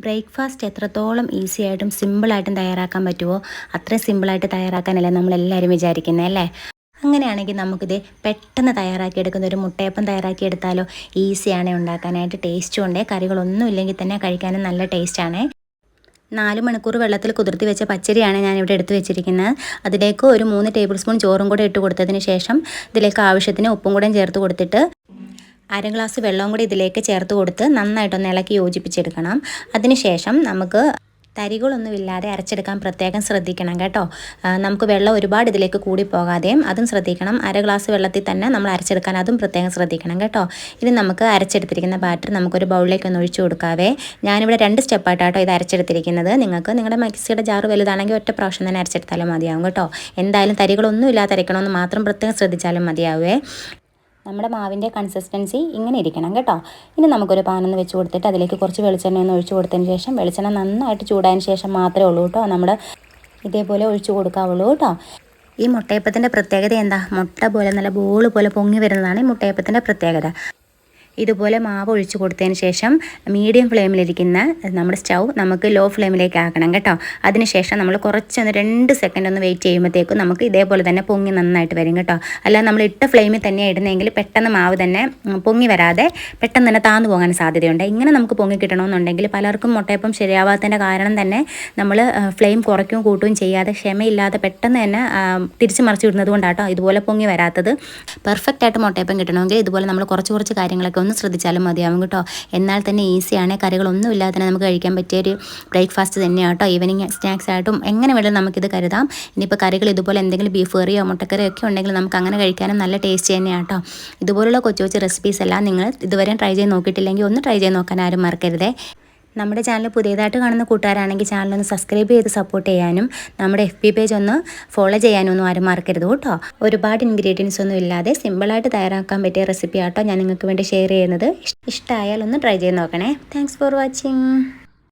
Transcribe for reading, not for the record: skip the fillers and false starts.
Breakfast എത്രത്തോളം easy ആയിട്ടും സിമ്പിളായിട്ടും തയ്യാറാക്കാൻ പറ്റുമോ അത്രയും സിമ്പിളായിട്ട് തയ്യാറാക്കാനല്ലേ നമ്മളെല്ലാവരും വിചാരിക്കുന്നത് അല്ലേ? അങ്ങനെയാണെങ്കിൽ നമുക്കിത് പെട്ടെന്ന് തയ്യാറാക്കിയെടുക്കുന്ന ഒരു മുട്ടയപ്പം തയ്യാറാക്കിയെടുത്താലോ? ഈസിയാണ് ഉണ്ടാക്കാനായിട്ട്, ടേസ്റ്റും ഉണ്ട്. കറികളൊന്നും ഇല്ലെങ്കിൽ തന്നെ കഴിക്കാനും നല്ല ടേസ്റ്റാണ്. 4 മണിക്കൂർ വെള്ളത്തിൽ കുതിർത്തി വെച്ച പച്ചരിയാണ് ഞാനിവിടെ എടുത്ത് വെച്ചിരിക്കുന്നത്. അതിലേക്ക് ഒരു 3 ടേബിൾ സ്പൂൺ ചോറും കൂടെ ഇട്ട് കൊടുത്തതിന് ശേഷം ഇതിലേക്ക് ആവശ്യത്തിന് ഉപ്പും കൂടെ ചേർത്ത് കൊടുത്തിട്ട് 1/2 ഗ്ലാസ് വെള്ളവും കൂടി ഇതിലേക്ക് ചേർത്ത് കൊടുത്ത് നന്നായിട്ടൊന്ന് ഇളക്കി യോജിപ്പിച്ചെടുക്കണം. അതിനുശേഷം നമുക്ക് തരികളൊന്നുമില്ലാതെ അരച്ചെടുക്കാൻ പ്രത്യേകം ശ്രദ്ധിക്കണം കേട്ടോ. നമുക്ക് വെള്ളം ഒരുപാട് ഇതിലേക്ക് കൂടി പോകാതെയും അതും ശ്രദ്ധിക്കണം. 1/2 ഗ്ലാസ് വെള്ളത്തിൽ തന്നെ നമ്മൾ അരച്ചെടുക്കാൻ അതും പ്രത്യേകം ശ്രദ്ധിക്കണം കേട്ടോ. ഇനി നമുക്ക് അരച്ചെടുത്തിരിക്കുന്ന ബാറ്റർ നമുക്കൊരു ബൗളിലേക്ക് ഒന്ന് ഒഴിച്ചു കൊടുക്കാവേ. ഞാനിവിടെ 2 സ്റ്റെപ്പായിട്ടാട്ടോ ഇത് അരച്ചെടുത്തിരിക്കുന്നത്. നിങ്ങൾക്ക് നിങ്ങളുടെ മിക്സിയുടെ ജാറ് വലുതാണെങ്കിൽ ഒറ്റ പ്രാവശ്യം തന്നെ അരച്ചെടുത്താലും മതിയാവും കേട്ടോ. എന്തായാലും തരികളൊന്നും ഇല്ലാതെ അരയ്ക്കണമെന്ന് മാത്രം പ്രത്യേകം ശ്രദ്ധിച്ചാലും മതിയാവേ. നമ്മുടെ മാവിൻ്റെ കൺസിസ്റ്റൻസി ഇങ്ങനെ ഇരിക്കണം കേട്ടോ. ഇനി നമുക്കൊരു പാനൊന്ന് വെച്ച് കൊടുത്തിട്ട് അതിലേക്ക് കുറച്ച് വെളിച്ചെണ്ണ ഒന്ന് ഒഴിച്ച് കൊടുത്തതിന് ശേഷം വെളിച്ചെണ്ണ നന്നായിട്ട് ചൂടായതിന് ശേഷം മാത്രമേ ഉള്ളൂ കേട്ടോ നമ്മൾ ഇതേപോലെ ഒഴിച്ച് കൊടുക്കാവുള്ളൂ കേട്ടോ. ഈ മുട്ടയപ്പത്തിൻ്റെ പ്രത്യേകത എന്താ? മുട്ട പോലെ നല്ല ബോൾ പോലെ പൊങ്ങി വരുന്നതാണ് ഈ മുട്ടയപ്പത്തിൻ്റെ പ്രത്യേകത. ഇതുപോലെ മാവ് ഒഴിച്ച് കൊടുത്തതിന് ശേഷം മീഡിയം ഫ്ലെയിമിലിരിക്കുന്ന നമ്മുടെ സ്റ്റൗ നമുക്ക് ലോ ഫ്ലെയിമിലേക്ക് ആക്കണം കേട്ടോ. അതിനുശേഷം നമ്മൾ കുറച്ചൊന്ന് 2 സെക്കൻഡ് ഒന്ന് വെയിറ്റ് ചെയ്യുമ്പോഴത്തേക്കും നമുക്ക് ഇതേപോലെ തന്നെ പൊങ്ങി നന്നായിട്ട് വരും കേട്ടോ. അല്ലാതെ നമ്മൾ ഇട്ട ഫ്ലെയിമിൽ തന്നെ ഇടുന്നെങ്കിൽ പെട്ടെന്ന് മാവ് തന്നെ പൊങ്ങി വരാതെ പെട്ടെന്ന് തന്നെ താന്നു പോകാൻ സാധ്യതയുണ്ട്. ഇങ്ങനെ നമുക്ക് പൊങ്ങി കിട്ടണമെന്നുണ്ടെങ്കിൽ പലർക്കും മുട്ടയപ്പം ശരിയാവാത്തതിൻ്റെ കാരണം തന്നെ നമ്മൾ ഫ്ലെയിം കുറയ്ക്കുകയും കൂട്ടുകയും ചെയ്യാതെ ക്ഷമയില്ലാതെ പെട്ടെന്ന് തന്നെ തിരിച്ച് മറിച്ച് വിടുന്നത് കൊണ്ടാട്ടോ ഇതുപോലെ പൊങ്ങി വരാത്തത്. പെർഫെക്റ്റായിട്ട് മുട്ടയപ്പം കിട്ടണമെങ്കിൽ ഇതുപോലെ നമ്മൾ കുറച്ച് കാര്യങ്ങളൊക്കെ ഒന്ന് ശ്രദ്ധിച്ചാലും മതിയാവും കേട്ടോ. എന്നാൽ തന്നെ ഈസിയാണ്. കറികളൊന്നും ഇല്ലാതെ തന്നെ നമുക്ക് കഴിക്കാൻ പറ്റിയൊരു ബ്രേക്ക്ഫാസ്റ്റ് തന്നെയാണ് കേട്ടോ. ഈവനിങ് സ്നാക്സ് ആയിട്ടും എങ്ങനെ വേണമെങ്കിലും നമുക്കിത് കരുതാം. ഇനിയിപ്പോൾ കറികൾ ഇതുപോലെ എന്തെങ്കിലും ബീഫ് കറിയോ മുട്ടക്കറിയോ ഒക്കെ ഉണ്ടെങ്കിൽ നമുക്ക് അങ്ങനെ കഴിക്കാനും നല്ല ടേസ്റ്റ് തന്നെയാണ് കേട്ടോ. ഇതുപോലുള്ള കൊച്ചു റെസിപ്പീസ് എല്ലാം നിങ്ങൾ ഇതുവരെ ട്രൈ ചെയ്ത് നോക്കിയിട്ടില്ലെങ്കിൽ ഒന്ന് ട്രൈ ചെയ്ത് നോക്കാൻ ആരും മറക്കരുതേ. നമ്മുടെ ചാനൽ പുതിയതായിട്ട് കാണുന്ന കൂട്ടുകാരാണെങ്കിൽ ചാനലൊന്ന് സബ്സ്ക്രൈബ് ചെയ്ത് സപ്പോർട്ട് ചെയ്യാനും നമ്മുടെ FB പേജ് ഒന്ന് ഫോളോ ചെയ്യാനൊന്നും ആരും മറക്കരുത് കേട്ടോ. ഒരുപാട് ഇൻഗ്രീഡിയൻസ് ഒന്നും ഇല്ലാതെ സിമ്പിളായിട്ട് തയ്യാറാക്കാൻ പറ്റിയ റെസിപ്പി ആട്ടോ ഞാൻ നിങ്ങൾക്ക് വേണ്ടി ഷെയർ ചെയ്യുന്നത്. ഇഷ്ടമായാൽ ഒന്ന് ട്രൈ ചെയ്ത് നോക്കണേ. Thanks for watching.